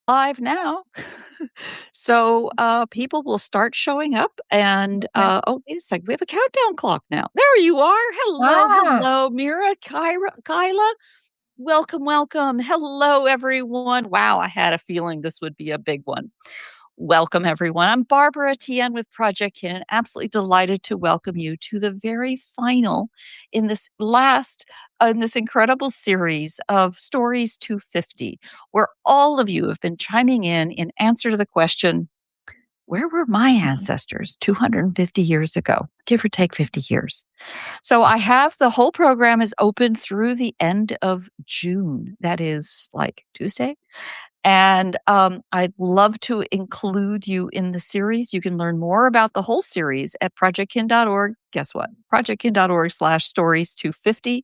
Live now. So people will start showing up and Okay. oh, wait a second. We have a countdown clock now. There you are. Hello, Ah, hello, Mira, Kyla. Welcome, welcome. Hello, everyone. Wow, I had a feeling this would be a big one. Welcome, everyone. I'm Barbara Tien with Project Kin, and absolutely delighted to welcome you to the very final in this incredible series of Stories 250, where all of you have been chiming in answer to the question, where were my ancestors 250 years ago, give or take 50 years? So I have the whole program is open through the end of June. That is like Tuesday. And I'd love to include you in the series. You can learn more about the whole series at projectkin.org. Guess what? projectkin.org/stories250.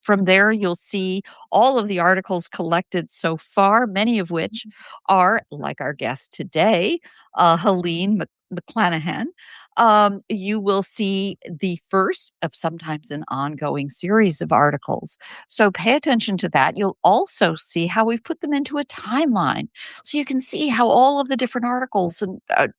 From there, you'll see all of the articles collected so far, many of which are, like our guest today, Helene McClanahan. You will see the first of sometimes an ongoing series of articles. So pay attention to that. You'll also see how we've put them into a timeline. So you can see how all of the different articles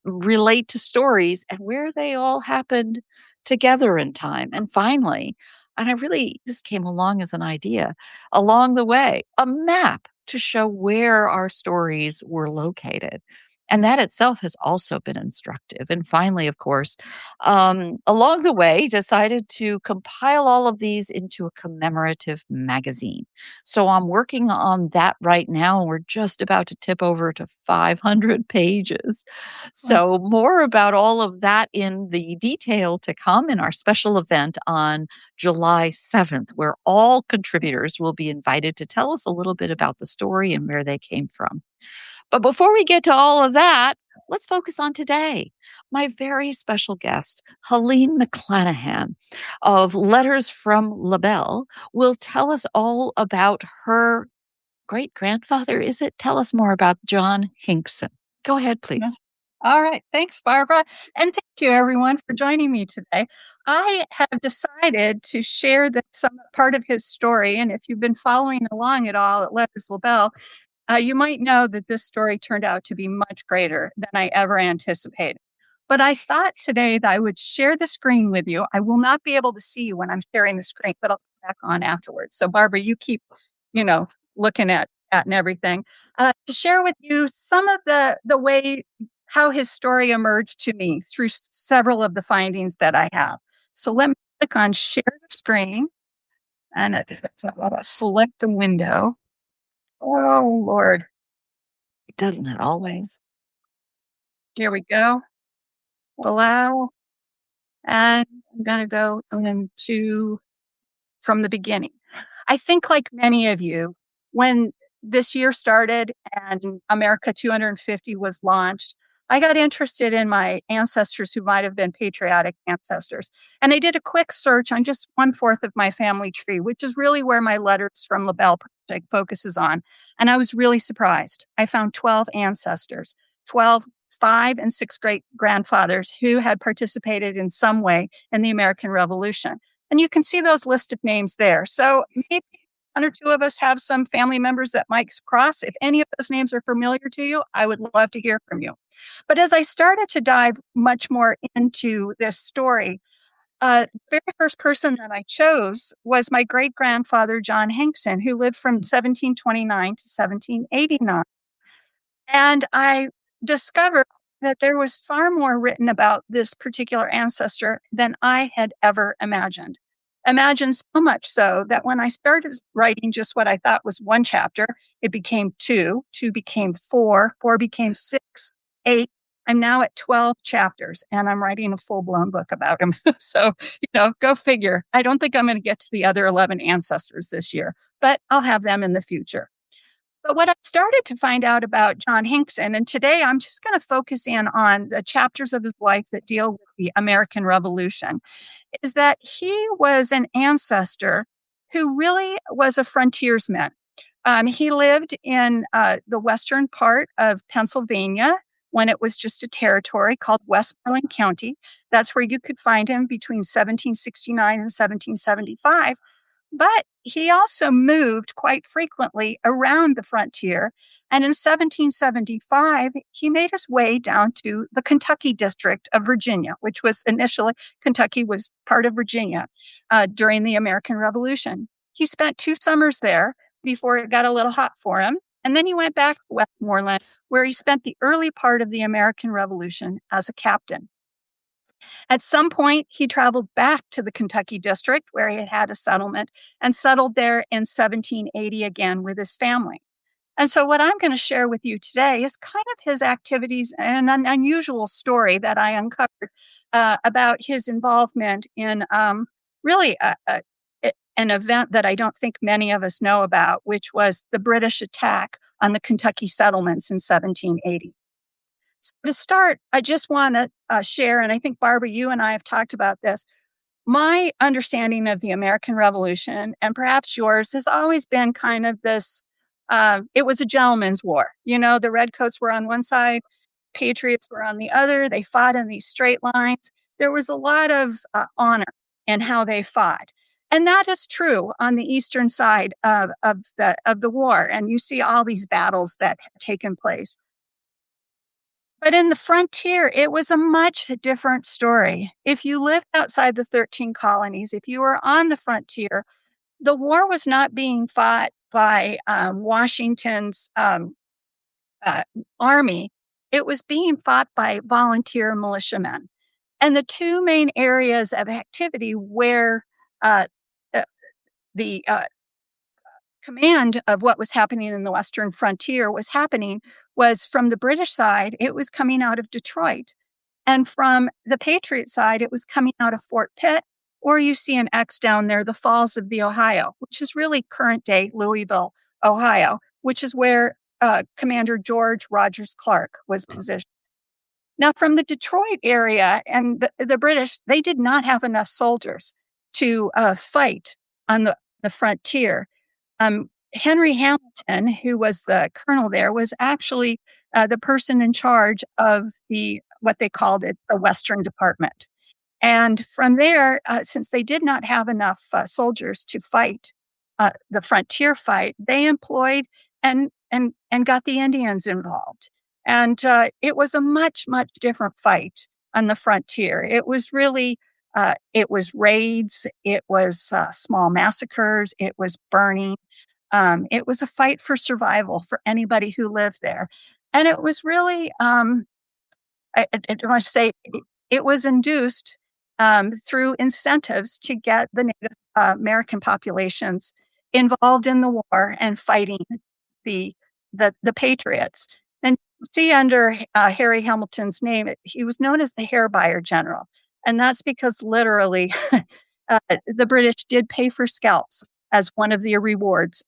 relate to stories and where they all happened together in time. And finally, this came along as an idea along the way, a map to show where our stories were located. And that itself has also been instructive. And finally, of course, along the way, decided to compile all of these into a commemorative magazine. So I'm working on that right now, and we're just about to tip over to 500 pages. mm, So, more about all of that in the detail to come in our special event on July 7th, where all contributors will be invited to tell us a little bit about the story and where they came from. But before we get to all of that, let's focus on today. My very special guest, Helene McClanahan of Letters from Labelle, will tell us all about her great grandfather. Is it? Tell us more about John Hinkson. Go ahead, yeah. please. All right. Thanks, Barbara. And thank you, everyone, for joining me today. I have decided to share some part of his story. And if you've been following along at all at Letters Labelle, you might know that this story turned out to be much greater than I ever anticipated. But I thought today that I would share the screen with you. I will not be able to see you when I'm sharing the screen, but I'll come back on afterwards. So, Barbara, you keep, you know, looking at and everything to share with you some of the way how his story emerged to me through several of the findings that I have. So let me click on share the screen, and I'll select the window. Oh, Lord. Doesn't it always? Here we go. Allow. And I'm going to go into from the beginning. I think, like many of you, when this year started and America 250 was launched, I got interested in my ancestors who might have been patriotic ancestors. And I did a quick search on just 1/4 of my family tree, which is really where my Letters from Labelle project focuses on. And I was really surprised. I found 12 ancestors, 12, 5 and 6 great grandfathers who had participated in some way in the American Revolution. And you can see those listed names there. So maybe one or two of us have some family members that might cross. If any of those names are familiar to you, I would love to hear from you. But as I started to dive much more into this story, the very first person that I chose was my great grandfather, John Hinkson, who lived from 1729 to 1789. And I discovered that there was far more written about this particular ancestor than I had ever imagined. Imagined so much so that when I started writing just what I thought was one chapter, it became two, two became four, four became six, eight. I'm now at 12 chapters and I'm writing a full blown book about him. So, go figure. I don't think I'm going to get to the other 11 ancestors this year, but I'll have them in the future. But what I started to find out about John Hinkson, and today I'm just going to focus in on the chapters of his life that deal with the American Revolution, is that he was an ancestor who really was a frontiersman. He lived in the western part of Pennsylvania when it was just a territory called Westmoreland County. That's where you could find him between 1769 and 1775. But he also moved quite frequently around the frontier. And in 1775, he made his way down to the Kentucky district of Virginia, which was initially, Kentucky was part of Virginia during the American Revolution. He spent 2 summers there before it got a little hot for him. And then he went back to Westmoreland, where he spent the early part of the American Revolution as a captain. At some point, he traveled back to the Kentucky district where he had had a settlement and settled there in 1780 again with his family. And so, what I'm going to share with you today is kind of his activities and an unusual story that I uncovered about his involvement in really an event that I don't think many of us know about, which was the British attack on the Kentucky settlements in 1780. So to start, I just want to share, and I think, Barbara, you and I have talked about this. My understanding of the American Revolution, and perhaps yours, has always been kind of this it was a gentleman's war. You know, the redcoats were on one side, patriots were on the other. They fought in these straight lines. There was a lot of honor in how they fought. And that is true on the eastern side of the war. And you see all these battles that had taken place. But in the frontier, it was a much different story. If you lived outside the 13 colonies, if you were on the frontier, the war was not being fought by Washington's army. It was being fought by volunteer militiamen. And the two main areas of activity where uh, uh, the command of what was happening in the Western frontier was from the British side, it was coming out of Detroit. And from the Patriot side, it was coming out of Fort Pitt, or you see an X down there, the Falls of the Ohio, which is really current day Louisville, Ohio, which is where Commander George Rogers Clark was positioned. Now, from the Detroit area and the British, they did not have enough soldiers to fight on the frontier. Henry Hamilton, who was the colonel there, was actually the person in charge of what they called it, the Western Department. And from there, since they did not have enough soldiers to fight the frontier fight, they employed and got the Indians involved. And it was a much, much different fight on the frontier. It was really, it was raids, it was small massacres, it was burning. It was a fight for survival for anybody who lived there. And it was really, I want to say, it was induced through incentives to get the Native American populations involved in the war and fighting the the Patriots. And you see under Harry Hamilton's name, he was known as the hair buyer general, and that's because literally the British did pay for scalps as one of their rewards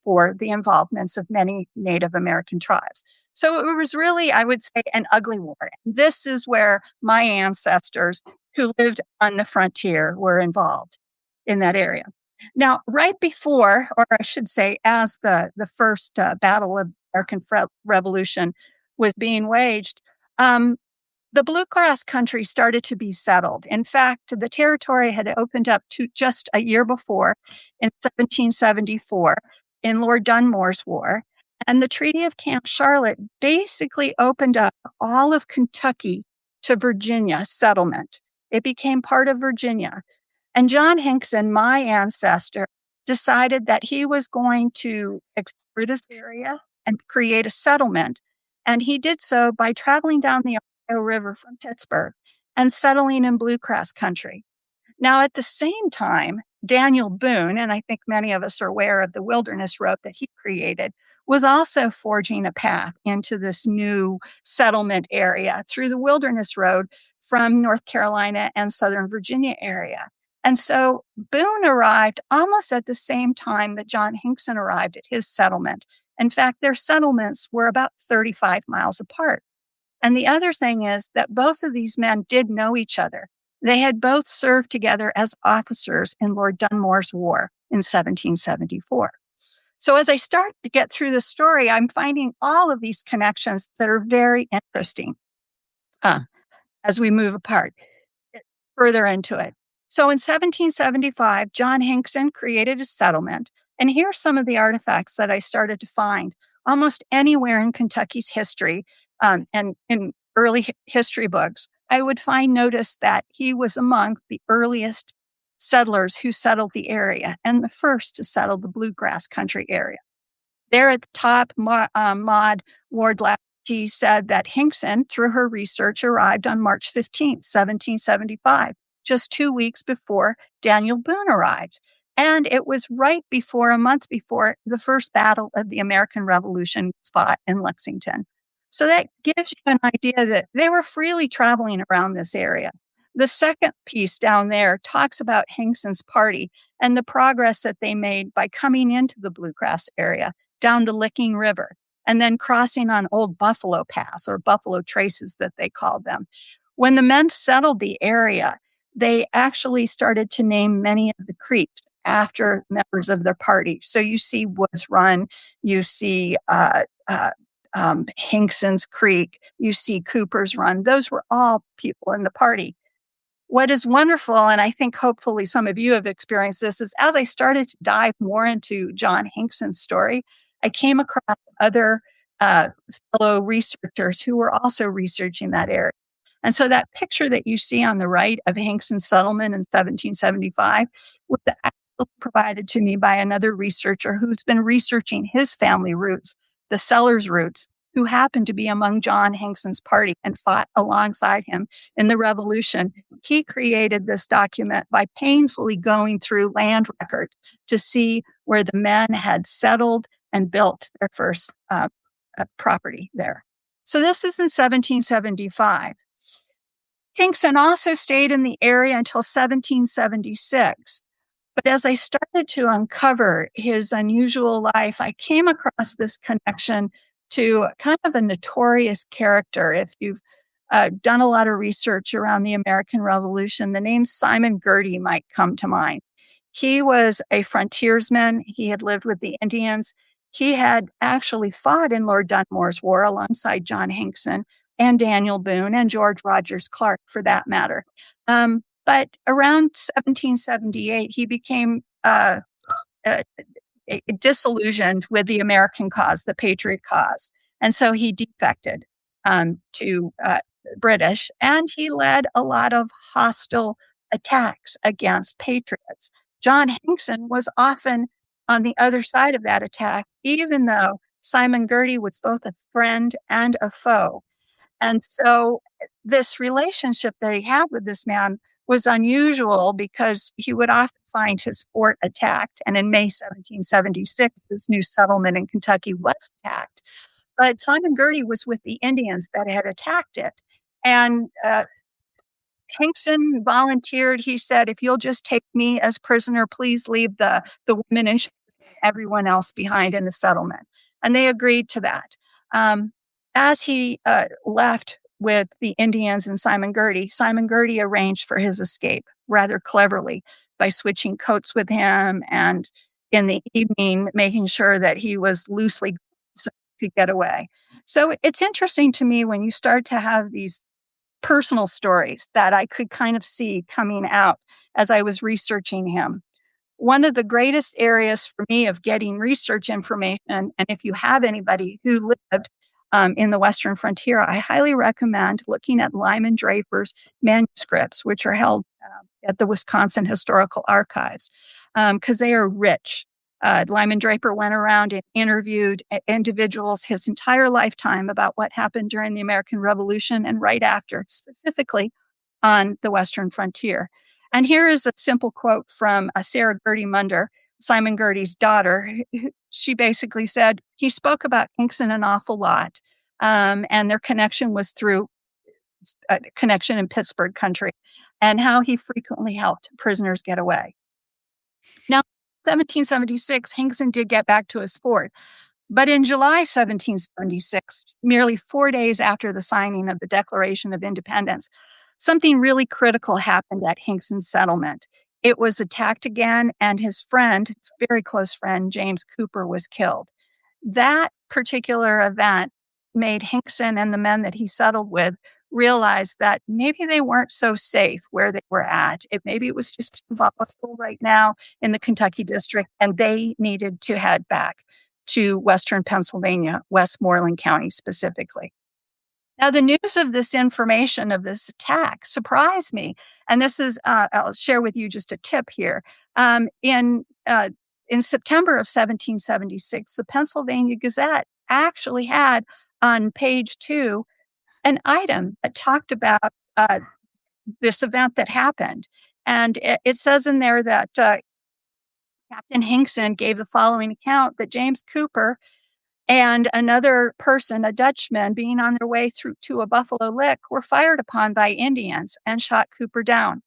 for the involvements of many Native American tribes. So it was really, I would say, an ugly war. This is where my ancestors who lived on the frontier were involved in that area. Now, right before, or I should say, as the first battle of the American Revolution was being waged, the bluegrass country started to be settled. In fact, the territory had opened up to just a year before in 1774 in Lord Dunmore's War. And the Treaty of Camp Charlotte basically opened up all of Kentucky to Virginia settlement. It became part of Virginia. And John Hinkson, my ancestor, decided that he was going to explore this area and create a settlement. And he did so by traveling down the Ohio River from Pittsburgh and settling in bluegrass country. Now, at the same time, Daniel Boone, and I think many of us are aware of the Wilderness Road that he created, was also forging a path into this new settlement area through the Wilderness Road from North Carolina and Southern Virginia area. And so Boone arrived almost at the same time that John Hinkson arrived at his settlement. In fact, their settlements were about 35 miles apart. And the other thing is that both of these men did know each other. They had both served together as officers in Lord Dunmore's War in 1774. So as I start to get through the story, I'm finding all of these connections that are very interesting as we move apart further into it. So in 1775, John Hinkson created a settlement. And here's some of the artifacts that I started to find almost anywhere in Kentucky's history, and in early history books. I would find notice that he was among the earliest settlers who settled the area and the first to settle the bluegrass country area. There at the top, Maud Wardlaw-T said that Hinkson, through her research, arrived on March 15th, 1775, just 2 weeks before Daniel Boone arrived. And it was a month before, the first battle of the American Revolution was fought in Lexington. So that gives you an idea that they were freely traveling around this area. The second piece down there talks about Hinkson's party and the progress that they made by coming into the bluegrass area down the Licking River and then crossing on Old Buffalo Pass, or Buffalo Traces that they called them. When the men settled the area, they actually started to name many of the creeks after members of their party. So you see Woods Run, you see Hinkson's Creek, you see Cooper's Run. Those were all people in the party. What is wonderful, and I think hopefully some of you have experienced this, is as I started to dive more into John Hinkson's story, I came across other fellow researchers who were also researching that area. And so that picture that you see on the right of Hinkson's settlement in 1775 was actually provided to me by another researcher who's been researching his family roots, the Sellers roots, who happened to be among John Hinkson's party and fought alongside him in the Revolution. He created this document by painfully going through land records to see where the men had settled and built their first property there. So this is in 1775. Hinkson also stayed in the area until 1776. But as I started to uncover his unusual life, I came across this connection to kind of a notorious character. If you've done a lot of research around the American Revolution, the name Simon Girty might come to mind. He was a frontiersman. He had lived with the Indians. He had actually fought in Lord Dunmore's War alongside John Hinkson and Daniel Boone and George Rogers Clark, for that matter. But around 1778, he became disillusioned with the American cause, the Patriot cause. And so he defected to British, and he led a lot of hostile attacks against patriots. John Hinkson was often on the other side of that attack, even though Simon Girty was both a friend and a foe. And so this relationship that he had with this man was unusual because he would often find his fort attacked. And in May 1776, this new settlement in Kentucky was attacked. But Simon Girty was with the Indians that had attacked it. And Hinkson volunteered. He said, if you'll just take me as prisoner, please leave the women and everyone else behind in the settlement. And they agreed to that. As he left with the Indians and Simon Girty arranged for his escape rather cleverly by switching coats with him and in the evening making sure that he was loosely so he could get away. So it's interesting to me when you start to have these personal stories that I could kind of see coming out as I was researching him. One of the greatest areas for me of getting research information, and if you have anybody who lived in the Western frontier, I highly recommend looking at Lyman Draper's manuscripts, which are held at the Wisconsin Historical Archives, because they are rich. Lyman Draper went around and interviewed individuals his entire lifetime about what happened during the American Revolution and right after, specifically on the Western frontier. And here is a simple quote from Sarah Girty Munder, Simon Girty's daughter. She basically said, he spoke about Hinkson an awful lot, and their connection was through a connection in Pittsburgh country, and how he frequently helped prisoners get away. Now, 1776, Hinkson did get back to his fort, but in July 1776, merely 4 days after the signing of the Declaration of Independence, something really critical happened at Hinkson's settlement. It was attacked again, and his friend, his very close friend, James Cooper, was killed. That particular event made Hinkson and the men that he settled with realized that maybe they weren't so safe where they were at. Maybe it was just too volatile right now in the Kentucky district, and they needed to head back to Western Pennsylvania, Westmoreland County specifically. Now, the news of this information of this attack surprised me, and this is I'll share with you just a tip here. In September of 1776, the Pennsylvania Gazette actually had on page 2 an item that talked about this event that happened, and it says in there that Captain Hinkson gave the following account that James Cooper and another person, a Dutchman, being on their way through to a buffalo lick, were fired upon by Indians and shot Cooper down.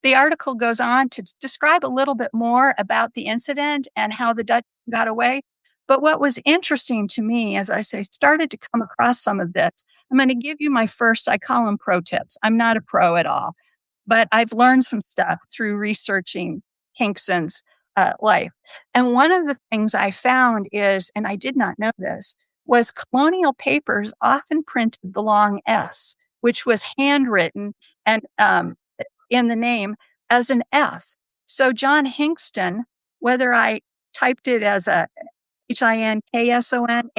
The article goes on to describe a little bit more about the incident and how the Dutch got away. But what was interesting to me, as I say, started to come across some of this. I'm going to give you my first, I call them pro tips. I'm not a pro at all, but I've learned some stuff through researching Hinkson's life. And one of the things I found is, and I did not know this, was colonial papers often printed the long S, which was handwritten and in the name as an F. So John Hinkson, whether I typed it as a Hinkson, Hinston,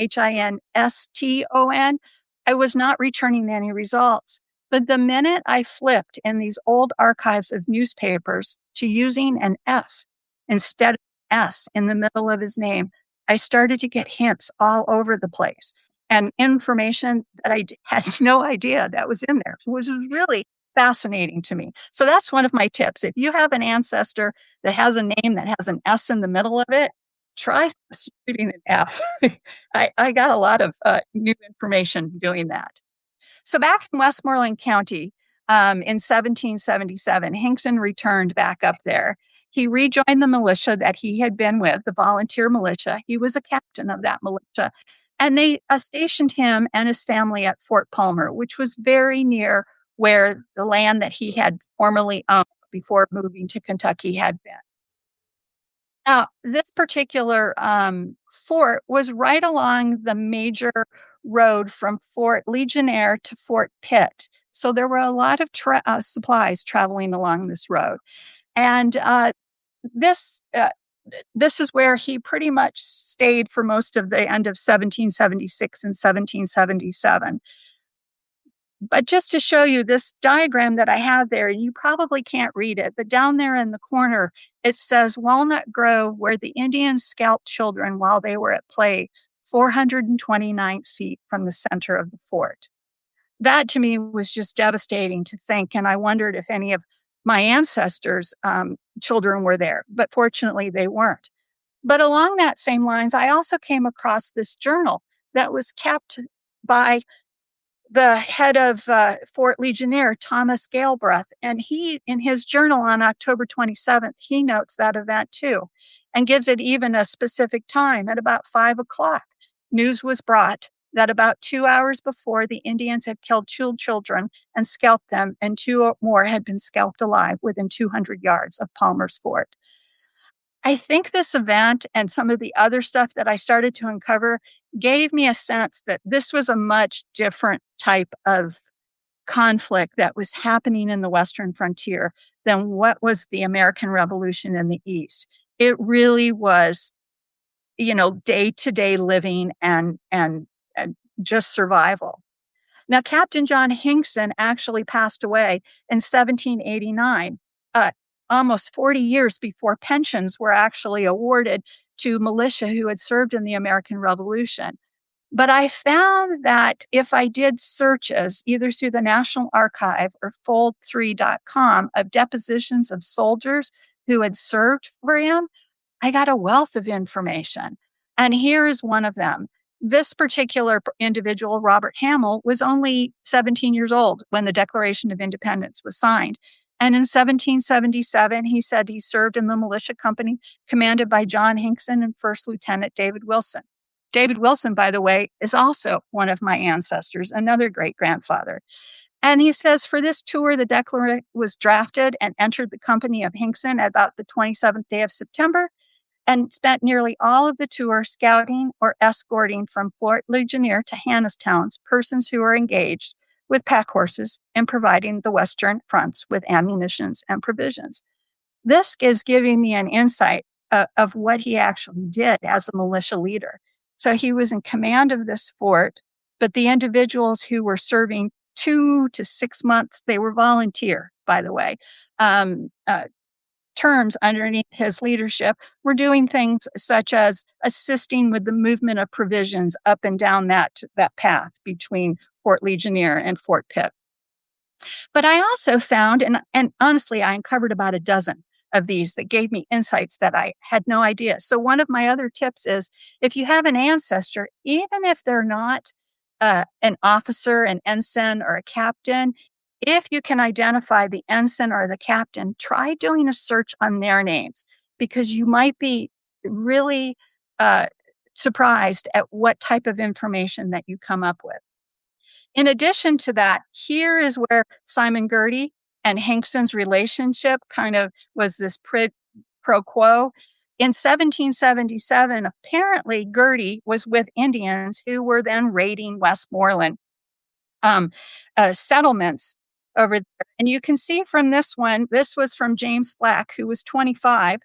I was not returning any results. But the minute I flipped in these old archives of newspapers to using an F instead of S in the middle of his name, I started to get hints all over the place and information that I had no idea that was in there, which was really fascinating to me. So that's one of my tips. If you have an ancestor that has a name that has an S in the middle of it, try substituting an F. I got a lot of new information doing that. So back in Westmoreland County in 1777, Hinkson returned back up there. He rejoined the militia that he had been with, the volunteer militia. He was a captain of that militia. And they stationed him and his family at Fort Palmer, which was very near where the land that he had formerly owned before moving to Kentucky had been. Now, this particular fort was right along the major road from Fort Legionnaire to Fort Pitt. So there were a lot of supplies traveling along this road. And this is where he pretty much stayed for most of the end of 1776 and 1777. But just to show you this diagram that I have there, you probably can't read it, but down there in the corner, it says Walnut Grove, where the Indians scalped children while they were at play, 429 feet from the center of the fort. That to me was just devastating to think, and I wondered if any of my ancestors' children were there, but fortunately they weren't. But along that same lines, I also came across this journal that was kept by the head of Fort Legionnaire, Thomas Galbraith, and he, in his journal on October 27th, he notes that event too, and gives it even a specific time at about 5 o'clock. News was brought that about 2 hours before, the Indians had killed 2 children and scalped them, and 2 more had been scalped alive within 200 yards of Palmer's Fort. I think this event and some of the other stuff that I started to uncover gave me a sense that this was a much different type of conflict that was happening in the Western frontier than what was the American Revolution in the East. It really was, day-to-day living and just survival. Now, Captain John Hinkson actually passed away in 1789, almost 40 years before pensions were actually awarded to militia who had served in the American Revolution. But I found that if I did searches, either through the National Archive or fold3.com, of depositions of soldiers who had served for him, I got a wealth of information. And here is one of them. This particular individual, Robert Hamill, was only 17 years old when the Declaration of Independence was signed. And in 1777, he said he served in the militia company commanded by John Hinkson and First Lieutenant David Wilson. David Wilson, by the way, is also one of my ancestors, another great-grandfather. And he says, for this tour, the Declaration was drafted and entered the company of Hinkson at about the 27th day of September, and spent nearly all of the tour scouting or escorting from Fort Legionnaire to Hannahstown persons who were engaged with pack horses and providing the Western fronts with ammunitions and provisions. This is giving me an insight of what he actually did as a militia leader. So he was in command of this fort, but the individuals who were serving 2 to 6 months, they were volunteer, by the way, um, uh, terms underneath his leadership, were doing things such as assisting with the movement of provisions up and down that path between Fort Legionnaire and Fort Pitt. But I also found, and honestly, I uncovered about a dozen of these that gave me insights that I had no idea. So one of my other tips is, if you have an ancestor, even if they're not an officer, an ensign, or a captain, if you can identify the ensign or the captain, try doing a search on their names, because you might be really uh, surprised at what type of information that you come up with. In addition to that, here is where Simon Girty and Hinkson's relationship kind of was this pro quo. In 1777, apparently Girty was with Indians who were then raiding Westmoreland um, settlements over there. And you can see from this one, this was from James Flack, who was 25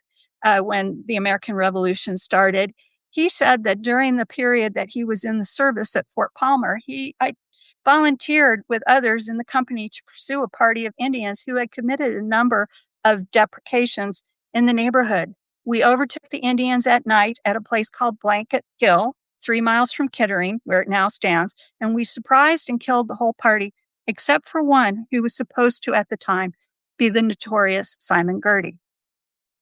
when the American Revolution started. He said that during the period that he was in the service at Fort Palmer, I volunteered with others in the company to pursue a party of Indians who had committed a number of depredations in the neighborhood. We overtook the Indians at night at a place called Blanket Hill, 3 miles from Kittering, where it now stands, and we surprised and killed the whole party, except for one who was supposed to, at the time, be the notorious Simon Girty.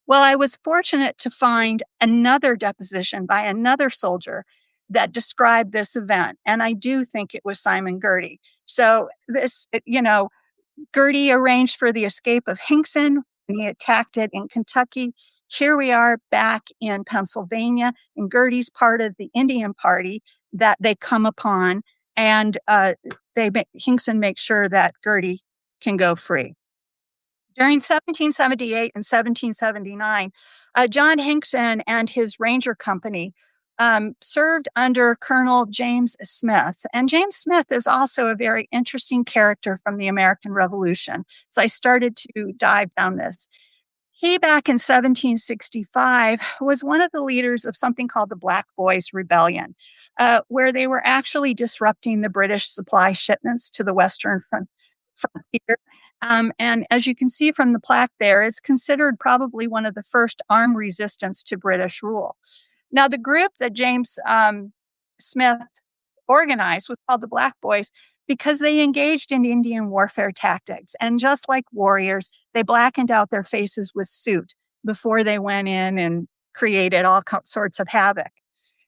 Well, I was fortunate to find another deposition by another soldier that described this event, and I do think it was Simon Girty. So this, Girty arranged for the escape of Hinkson, and he attacked it in Kentucky. Here we are back in Pennsylvania, and Girty's part of the Indian party that they come upon, and Hinkson makes sure that Girty can go free. During 1778 and 1779, John Hinkson and his ranger company served under Colonel James Smith. And James Smith is also a very interesting character from the American Revolution. So I started to dive down this. He, back in 1765, was one of the leaders of something called the Black Boys Rebellion, where they were actually disrupting the British supply shipments to the Western frontier. And as you can see from the plaque there, it's considered probably one of the first armed resistance to British rule. Now, the group that James Smith organized was called the Black Boys because they engaged in Indian warfare tactics. And just like warriors, they blackened out their faces with soot before they went in and created all sorts of havoc.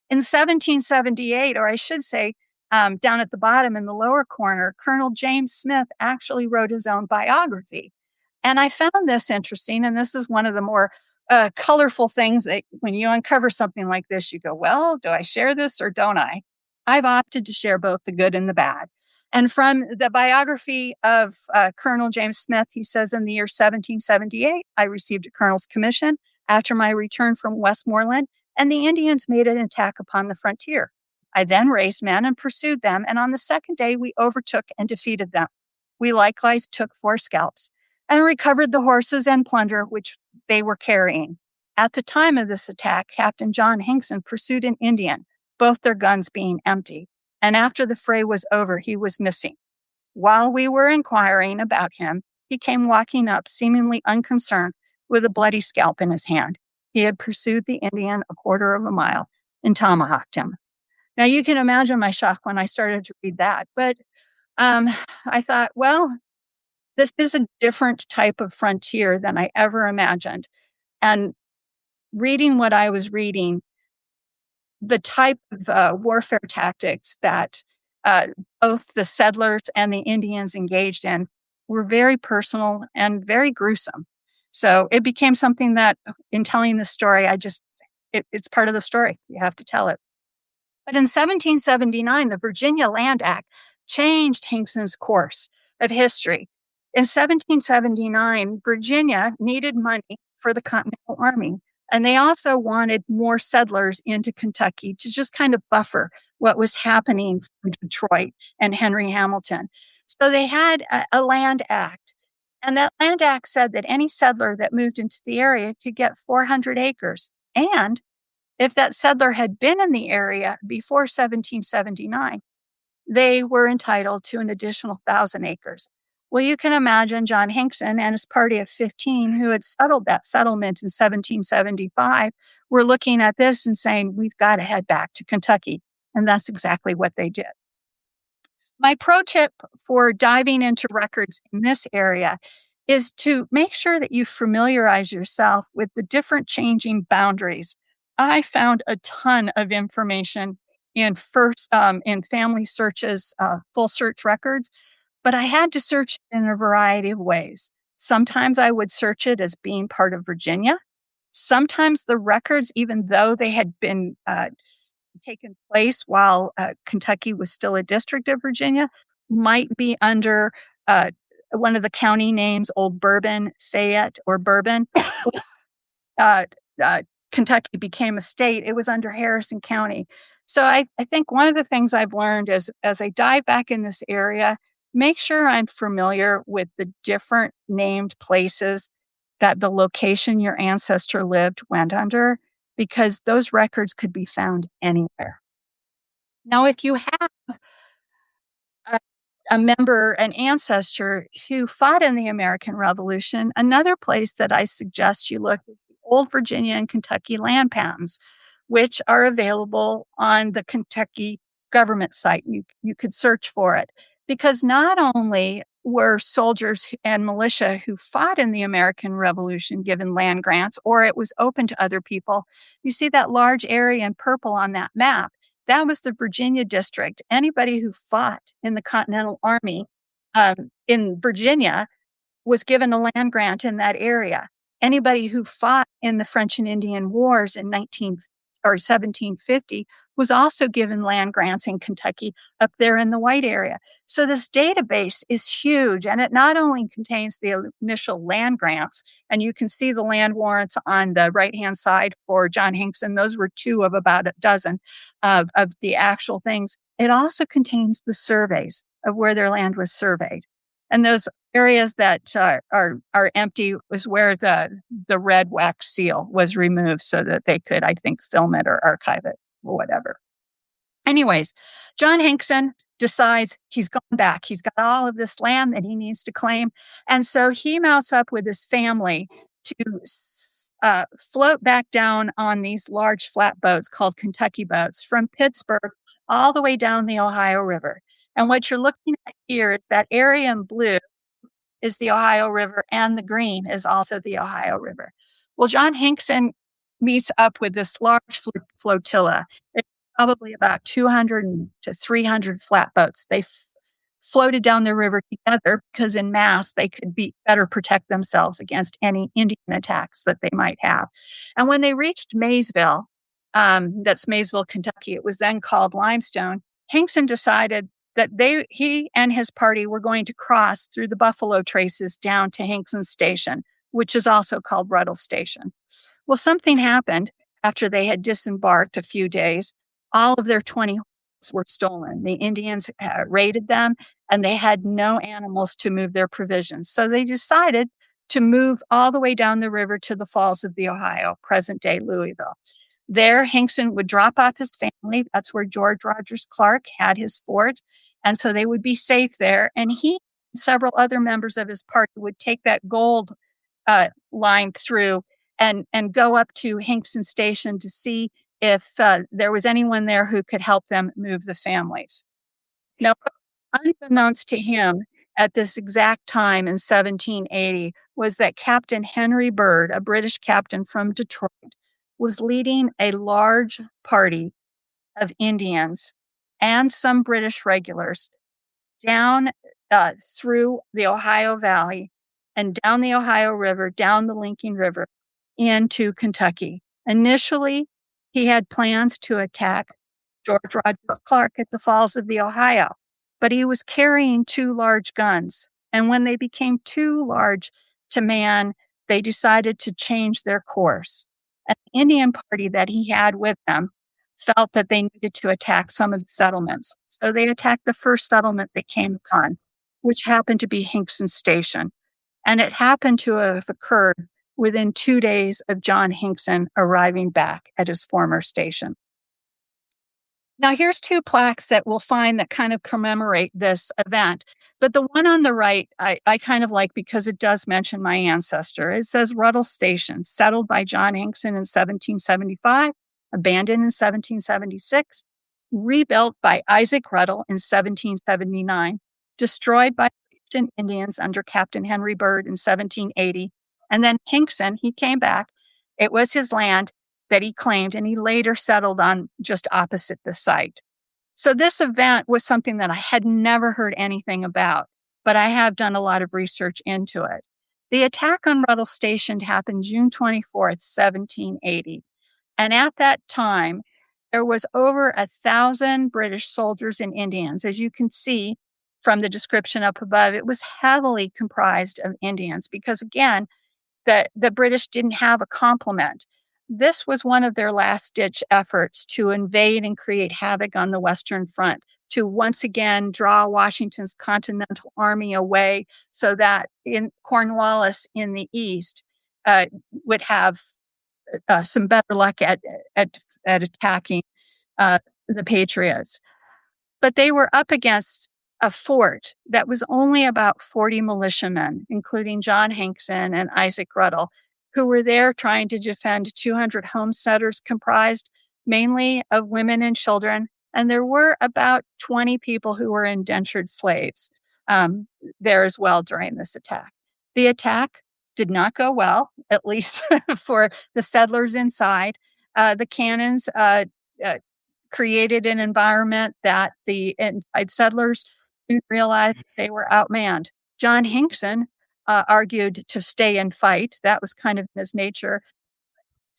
In 1778, or I should say, down at the bottom in the lower corner, Colonel James Smith actually wrote his own biography. And I found this interesting, and this is one of the more colorful things that when you uncover something like this, you go, well, do I share this or don't I? I've opted to share both the good and the bad. And from the biography of Colonel James Smith, he says, in the year 1778, I received a colonel's commission after my return from Westmoreland, and the Indians made an attack upon the frontier. I then raised men and pursued them, and on the second day we overtook and defeated them. We likewise took 4 scalps and recovered the horses and plunder which they were carrying. At the time of this attack, Captain John Hinkson pursued an Indian, both their guns being empty, and after the fray was over, he was missing. While we were inquiring about him, he came walking up, seemingly unconcerned, with a bloody scalp in his hand. He had pursued the Indian a quarter of a mile and tomahawked him. Now, you can imagine my shock when I started to read that, but I thought, well, this is a different type of frontier than I ever imagined. And reading what I was reading, the type of warfare tactics that both the settlers and the Indians engaged in were very personal and very gruesome. So it became something that, in telling the story, it's part of the story. You have to tell it. But in 1779, the Virginia Land Act changed Hinkson's course of history. In 1779, Virginia needed money for the Continental Army, and they also wanted more settlers into Kentucky to just kind of buffer what was happening from Detroit and Henry Hamilton. So they had a land act. And that land act said that any settler that moved into the area could get 400 acres. And if that settler had been in the area before 1779, they were entitled to an additional 1,000 acres. Well, you can imagine John Hinkson and his party of 15 who had settled that settlement in 1775 were looking at this and saying, we've got to head back to Kentucky. And that's exactly what they did. My pro tip for diving into records in this area is to make sure that you familiarize yourself with the different changing boundaries. I found a ton of information in in Family Search's full search records, but I had to search in a variety of ways. Sometimes I would search it as being part of Virginia. Sometimes the records, even though they had been taken place while Kentucky was still a district of Virginia, might be under one of the county names, Old Bourbon, Fayette, or Bourbon. uh, uh, Kentucky became a state, it was under Harrison County. So I think one of the things I've learned is as I dive back in this area, make sure I'm familiar with the different named places that the location your ancestor lived went under, because those records could be found anywhere. Now, if you have a, a member, an ancestor who fought in the American Revolution, another place that I suggest you look is the old Virginia and Kentucky land patents, which are available on the Kentucky government site. You could search for it, because not only were soldiers and militia who fought in the American Revolution given land grants, or it was open to other people. You see that large area in purple on that map. That was the Virginia district. Anybody who fought in the Continental Army in Virginia was given a land grant in that area. Anybody who fought in the French and Indian Wars in 1750 was also given land grants in Kentucky up there in the white area. So this database is huge, and it not only contains the initial land grants, and you can see the land warrants on the right-hand side for John Hinkson. Those were 2 of about a dozen of the actual things. It also contains the surveys of where their land was surveyed. And those areas that are empty was where the red wax seal was removed so that they could, I think, film it or archive it or whatever. Anyways, John Hinkson decides he's gone back. He's got all of this land that he needs to claim. And so he mounts up with his family to float back down on these large flatboats called Kentucky boats from Pittsburgh all the way down the Ohio River. And what you're looking at here is that area in blue is the Ohio River, and the green is also the Ohio River. Well, John Hinkson meets up with this large flotilla. It's probably about 200 to 300 flatboats. They floated down the river together because in mass they could better protect themselves against any Indian attacks that they might have. And when they reached Maysville, that's Maysville, Kentucky, it was then called Limestone, Hinkson decided that he and his party were going to cross through the buffalo traces down to Hinkson Station, which is also called Ruddle Station. Well, something happened after they had disembarked a few days. All of their 20 horses were stolen. The Indians raided them, and they had no animals to move their provisions. So they decided to move all the way down the river to the Falls of the Ohio, present-day Louisville. There, Hinkson would drop off his family. That's where George Rogers Clark had his fort. And so they would be safe there. And he and several other members of his party would take that gold line through and go up to Hinkson Station to see if there was anyone there who could help them move the families. Now, unbeknownst to him, at this exact time in 1780, was that Captain Henry Bird, a British captain from Detroit, was leading a large party of Indians and some British regulars down through the Ohio Valley and down the Ohio River, down the Lincoln River, into Kentucky. Initially, he had plans to attack George Rogers Clark at the Falls of the Ohio, but he was carrying 2 large guns. And when they became too large to man, they decided to change their course. And the Indian party that he had with them felt that they needed to attack some of the settlements. So they attacked the first settlement they came upon. which happened to be Hinkson Station. And it happened to have occurred within 2 days of John Hinkson arriving back at his former station. Now, here's two plaques that we'll find that kind of commemorate this event. But the one on the right, I kind of like because it does mention my ancestor. It says Ruddle Station, settled by John Hinkson in 1775, abandoned in 1776, rebuilt by Isaac Ruddle in 1779, destroyed by Indians under Captain Henry Bird in 1780. And then Hinkson, he came back. It was his land that he claimed, and he later settled on just opposite the site. So this event was something that I had never heard anything about, but I have done a lot of research into it. The attack on Ruddle Station happened June 24th, 1780. And at that time, there was over 1,000 British soldiers and Indians. As you can see from the description up above, it was heavily comprised of Indians because, again, the British didn't have a complement. This was one of their last-ditch efforts to invade and create havoc on the Western Front, to once again draw Washington's Continental Army away so that Cornwallis in the east would have some better luck at attacking the Patriots. But they were up against a fort that was only about 40 militiamen, including John Hinkson and Isaac Ruddle, who were there trying to defend 200 homesteaders comprised mainly of women and children. And there were about 20 people who were indentured slaves there as well during this attack. The attack did not go well, at least for the settlers inside. The cannons created an environment that the inside settlers didn't realize they were outmanned. John Hinkson argued to stay and fight. That was kind of his nature.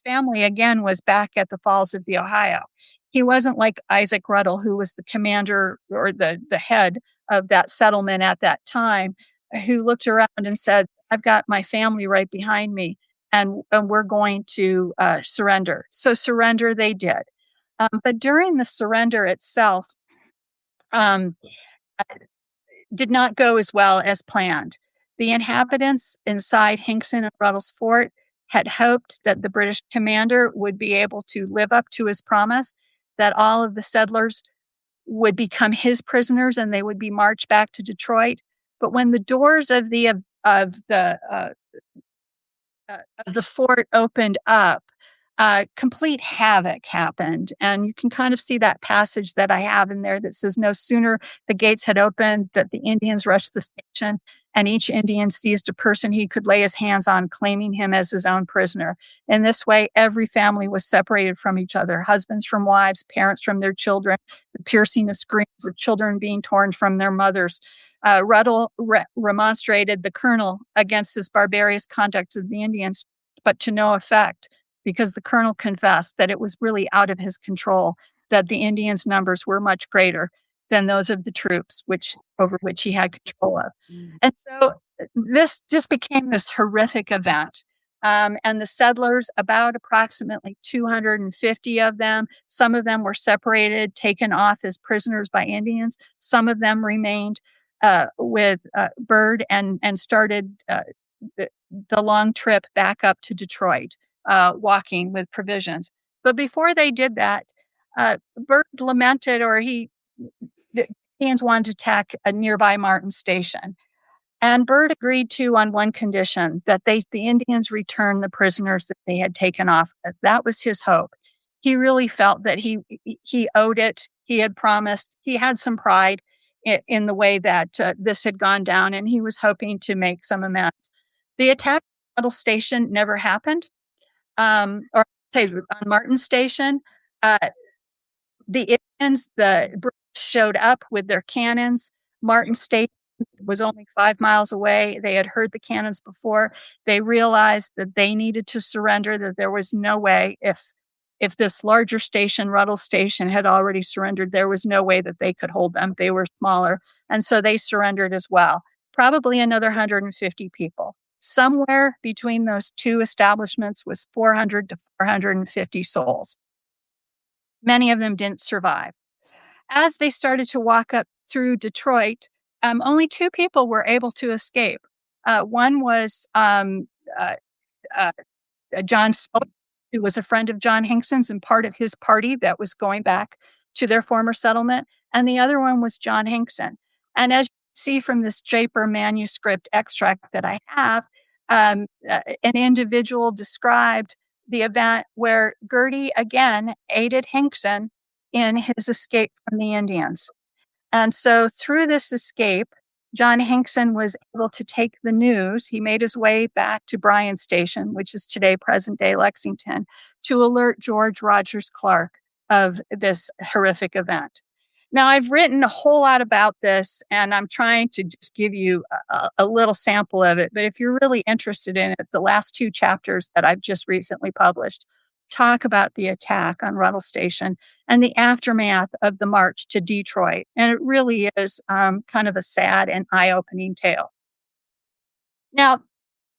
Family, again, was back at the Falls of the Ohio. He wasn't like Isaac Ruddle, who was the commander or the head of that settlement at that time, who looked around and said, I've got my family right behind me, and we're going to surrender. So surrender they did. But during the surrender itself, did not go as well as planned. The inhabitants inside Hinkson and Ruddle's fort had hoped that the British commander would be able to live up to his promise, that all of the settlers would become his prisoners and they would be marched back to Detroit. But when the doors of the fort opened up, complete havoc happened. And you can kind of see that passage that I have in there that says, no sooner the gates had opened that the Indians rushed the station, and each Indian seized a person he could lay his hands on, claiming him as his own prisoner. In this way, every family was separated from each other, husbands from wives, parents from their children, the piercing of screams of children being torn from their mothers. Ruddle remonstrated the colonel against this barbarous conduct of the Indians, but to no effect, because the colonel confessed that it was really out of his control, that the Indians' numbers were much greater than those of the troops over which he had control of. And so this just became this horrific event. And the settlers, about approximately 250 of them, some of them were separated, taken off as prisoners by Indians. Some of them remained with Bird and started the long trip back up to Detroit, walking with provisions. But before they did that, Bird lamented, the Indians wanted to attack a nearby Martin Station. And Bird agreed to on one condition, that the Indians return the prisoners that they had taken off. That was his hope. He really felt that he owed it. He had promised. He had some pride in the way that this had gone down, and he was hoping to make some amends. The attack on Ruddle Station never happened, or say on Martin Station. The Indians, the British showed up with their cannons. Martin Station was only 5 miles away. They had heard the cannons before. They realized that they needed to surrender, that there was no way, if this larger station, Ruddle Station, had already surrendered, there was no way that they could hold them. They were smaller. And so they surrendered as well. Probably another 150 people. Somewhere between those two establishments was 400 to 450 souls. Many of them didn't survive. As they started to walk up through Detroit, only two people were able to escape. One was uh, uh, John Sullivan, who was a friend of John Hinkson's and part of his party that was going back to their former settlement. And the other one was John Hinkson. And as you see from this Japer manuscript extract that I have, an individual described the event where Gertie again aided Hinkson in his escape from the Indians. And so through this escape, John Hinkson was able to take the news. He made his way back to Bryan Station, which is today present day Lexington, to alert George Rogers Clark of this horrific event. Now, I've written a whole lot about this, and I'm trying to just give you a little sample of it. But if you're really interested in it, the last two chapters that I've just recently published talk about the attack on Ruddle Station and the aftermath of the march to Detroit. And it really is kind of a sad and eye-opening tale. Now,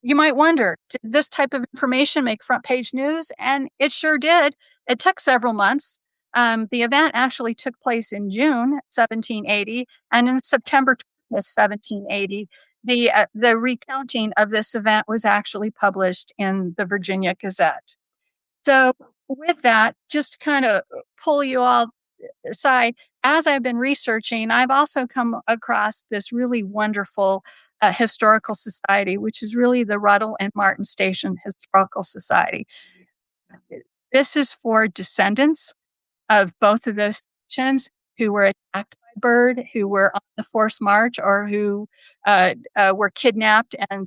you might wonder, did this type of information make front page news? And it sure did. It took several months. The event actually took place in June 1780, and in September 20th, 1780, the recounting of this event was actually published in the Virginia Gazette. So with that, just to kind of pull you all aside, as I've been researching, I've also come across this really wonderful historical society, which is really the Ruddle and Martin Station Historical Society. This is for descendants of both of those stations who were attacked by bird, who were on the forced march, or who were kidnapped and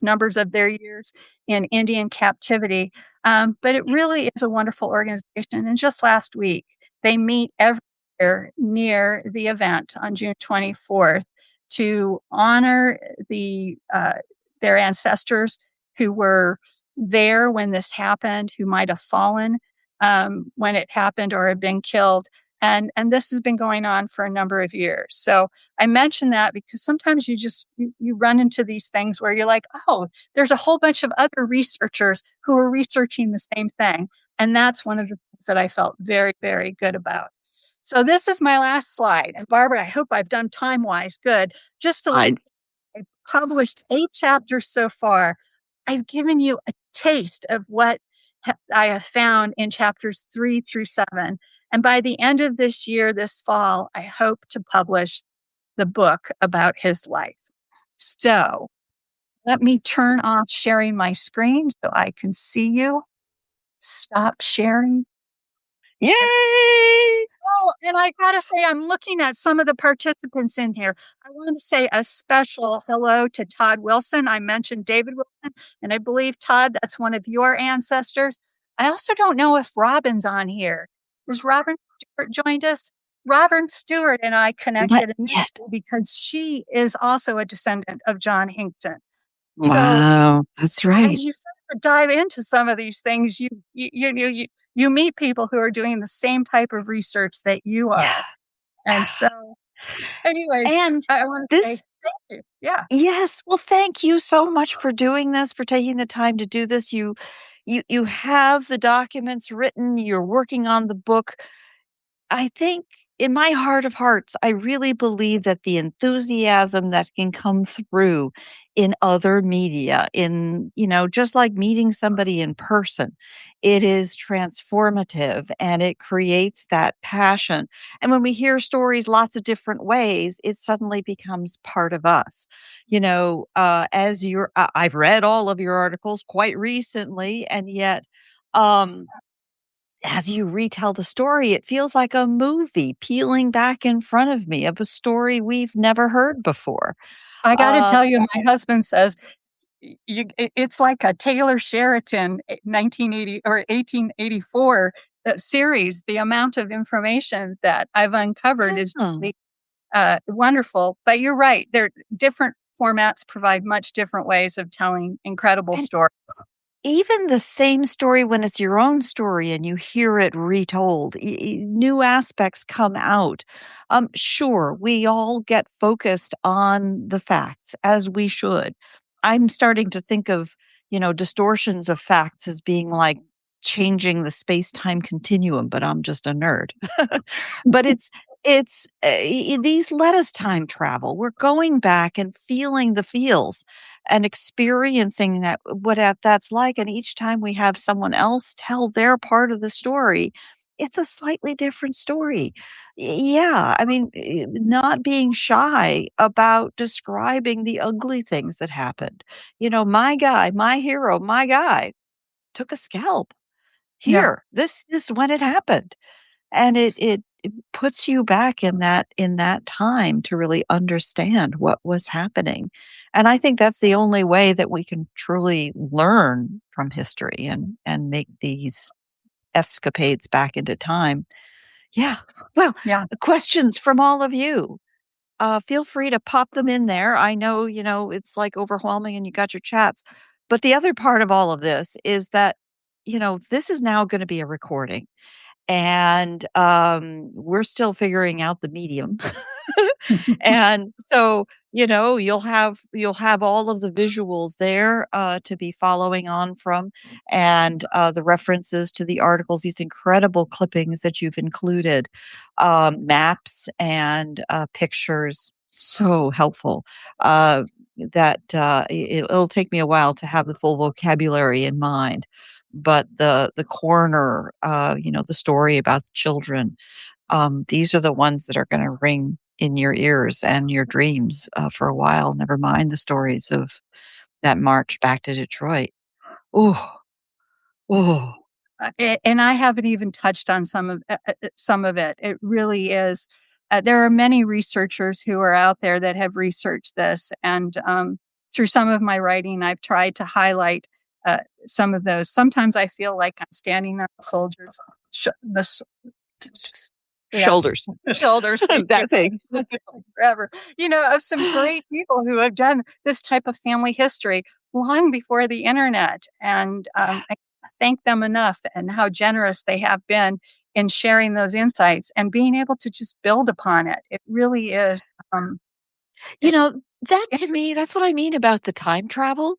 numbers of their years in Indian captivity. But it really is a wonderful organization. And just last week, they meet every year near the event on June 24th to honor their ancestors who were there when this happened, who might have fallen when it happened or have been killed. And this has been going on for a number of years. So I mention that because sometimes you run into these things where you're like, oh, there's a whole bunch of other researchers who are researching the same thing. And that's one of the things that I felt very, very good about. So this is my last slide. And Barbara, I hope I've done time-wise good. Just to I've published 8 chapters so far. I've given you a taste of what I have found in chapters 3 through 7. And by the end of this year, this fall, I hope to publish the book about his life. So let me turn off sharing my screen so I can see you. Stop sharing. Yay! Oh, and I gotta say, I'm looking at some of the participants in here. I want to say a special hello to Todd Wilson. I mentioned David Wilson, and I believe, Todd, that's one of your ancestors. I also don't know if Robin's on here. Is Robin Stewart joined us? Robin Stewart and I connected because she is also a descendant of John Hinkson. Wow, that's right. As you start to dive into some of these things, you meet people who are doing the same type of research that you are. Yeah. And so, anyways, and I want to say thank you. Yeah. Yes. Well, thank you so much for doing this, for taking the time to do this. You have the documents written. You're working on the book. I think in my heart of hearts, I really believe that the enthusiasm that can come through in other media, just like meeting somebody in person, it is transformative and it creates that passion. And when we hear stories lots of different ways, it suddenly becomes part of us. I've read all of your articles quite recently, and yet, as you retell the story, it feels like a movie peeling back in front of me of a story we've never heard before. I got to tell you, my husband says it's like a Taylor Sheridan 1980 or 1884 series. The amount of information that I've uncovered is really wonderful. But you're right; different formats provide much different ways of telling incredible stories. Even the same story, when it's your own story and you hear it retold, new aspects come out. Sure, we all get focused on the facts, as we should. I'm starting to think of, distortions of facts as being like changing the space-time continuum, but I'm just a nerd. But it's these let us time travel. We're going back and feeling the feels and experiencing that's like. And each time we have someone else tell their part of the story, it's a slightly different story. Yeah, I mean, not being shy about describing the ugly things that happened. My guy, my hero, my guy took a scalp. Yeah, Here, this is when it happened. And it puts you back in that time to really understand what was happening. And I think that's the only way that we can truly learn from history and make these escapades back into time. Yeah. Well, yeah. questions from all of you. Feel free to pop them in there. I know, it's like overwhelming and you got your chats. But the other part of all of this is that, this is now going to be a recording. And we're still figuring out the medium. And so, you'll have all of the visuals there to be following on from, and the references to the articles, these incredible clippings that you've included, maps and pictures. So helpful. That it'll take me a while to have the full vocabulary in mind, but the coroner, the story about children, these are the ones that are going to ring in your ears and your dreams for a while. Never mind the stories of that march back to Detroit. Oh, oh, And I haven't even touched on some of it. It really is. There are many researchers who are out there that have researched this, and through some of my writing, I've tried to highlight some of those. Sometimes I feel like I'm standing on a soldier's sh- the s- yeah, shoulders. shoulders. Thank you. That thing. Forever, of some great people who have done this type of family history long before the internet, and I thank them enough and how generous they have been in sharing those insights and being able to just build upon it. It really is. Um, You it, know, that to interesting. me, that's what I mean about the time travel.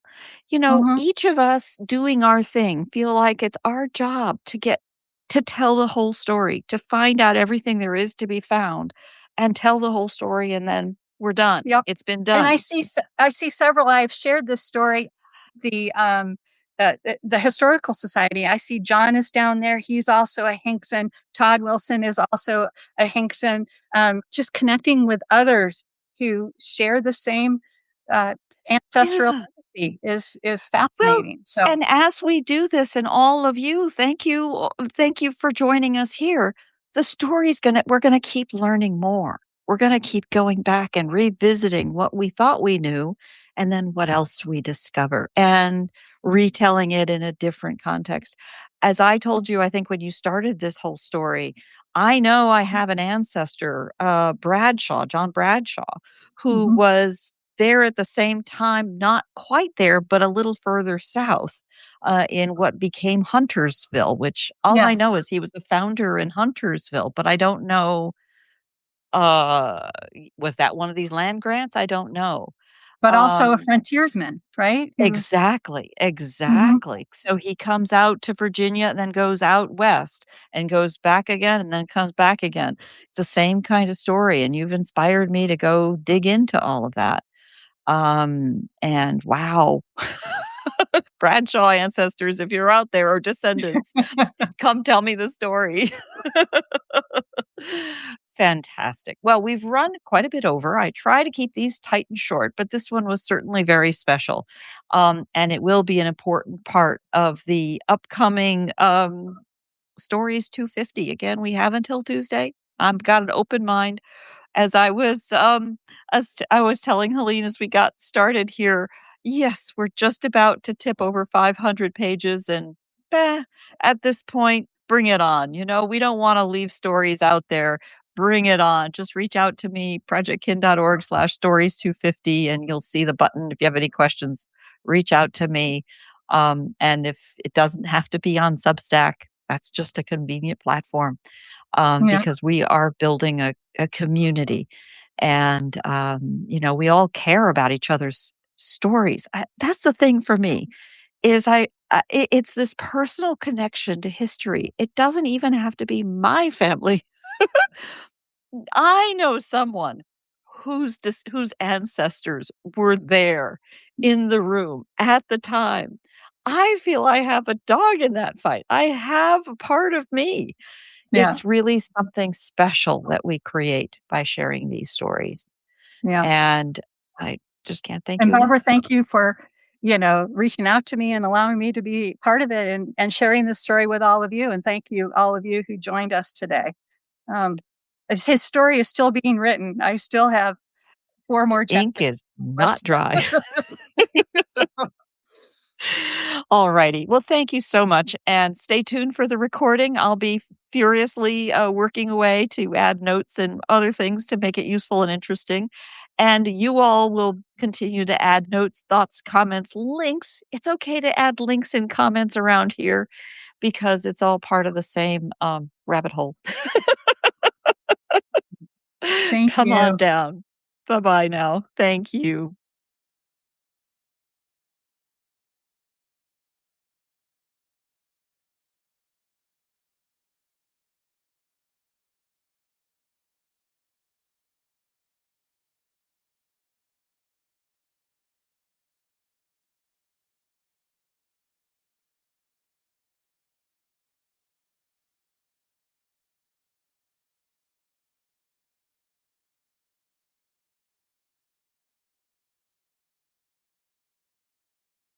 Mhm. Each of us doing our thing feel like it's our job to get to tell the whole story, to find out everything there is to be found and tell the whole story, and then we're done. Yep. It's been And done. I see several. I've shared this story. The historical society. I see John is down there. He's also a Hinkson. Todd Wilson is also a Hinkson. Just connecting with others who share the same uh, ancestral Yeah. legacy is Well, fascinating. So and as we do this, and all of you, thank you for joining us here. We're gonna keep learning more. We're gonna keep going back and revisiting what we thought we knew, and then what else we discover, and retelling it in a different context. As I told you, I think when you started this whole story, I know I have an ancestor, John Bradshaw, who mhm. was there at the same time, not quite there, but a little further south, in what became Huntersville, which all I know Yes, is he was the founder in Huntersville, but I don't know, was that one of these land grants? I don't know. but also a Um, frontiersman, right? He was. exactly, Mhm. exactly. So he comes out to Virginia and then goes out west and goes back again and then comes back again. It's the same kind of story, and you've inspired me to go dig into all of that. And wow, Bradshaw ancestors, if you're out there, or descendants, come tell me the story. Fantastic. Well, we've run quite a bit over. I try to keep these tight and short, but this one was certainly very special. And it will be an important part of the upcoming Stories 250. Again, we have until Tuesday. I've got an open mind. As I was telling Helene as we got started here, yes, we're just about to tip over 500 pages, and at this point, bring it on. We don't want to leave stories out there. Bring it on. Just reach out to me, projectkin.org/stories250, and you'll see the button. If you have any questions, reach out to me. And if it doesn't have to be on Substack, that's just a convenient platform, Yeah. because we are building a community, and we all care about each other's stories. That's the thing for me, is it's this personal connection to history. It doesn't even have to be my family. I know someone whose ancestors were there in the room at the time. I feel I have a dog in that fight. I have a part of me. Yeah, It's really something special that we create by sharing these stories, yeah. and I just can't thank And you Barbara, enough. thank you for, reaching out to me and allowing me to be part of it and sharing this story with all of you. And thank you, all of you who joined us today. Um, his story is still being written. I still have 4 more Ink chapters is not left. dry. All righty. Well, thank you so much, and stay tuned for the recording. I'll be furiously, working away to add notes and other things to make it useful and interesting, and you all will continue to add notes, thoughts, comments, links. It's okay to add links and comments around here because it's all part of the same, rabbit hole. Thank Come on you. down. Bye-bye now. Thank you.